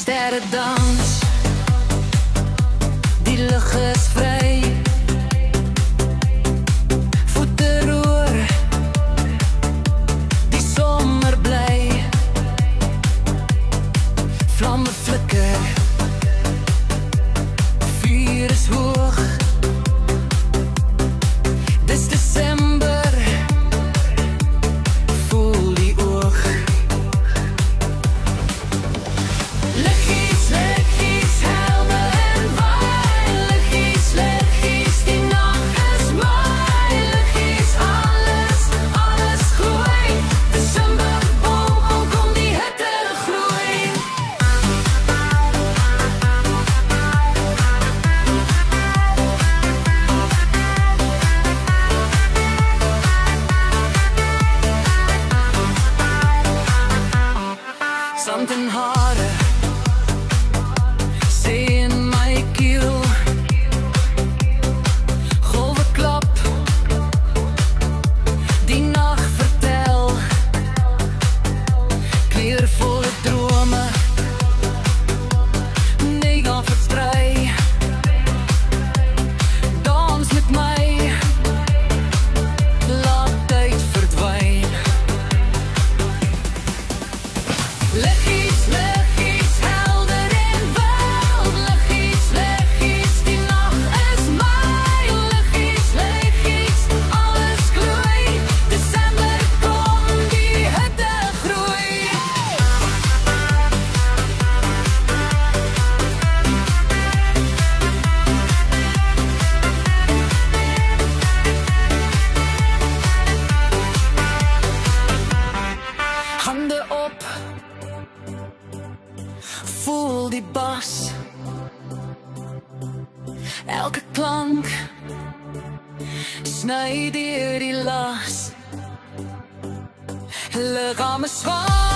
sterredans, die lug is vry. Voete roer, die somer bly. Vlamme flikker, vuur is hoog. Dis Desember, voel die oog. Liggies, liggies, helder en waai. Liggies, liggies, die nag is mooi. Liggies, alles, alles groei. Desember, boom, kom die hitte groei. Something harder, say in my keel. Golven klap, die nacht vertel. Kleurvolle drome, nee, gaan versprei. Dans met my, laat tyd verdwyn. Liggies, liggies, helder en wild. Liggies, liggies, die nacht is mooi. Liggies, liggies, alles gloei. Desember kom, die hitte groei. Hande op, voel die bas. Elke klank sny deur die las. Liggame swaar.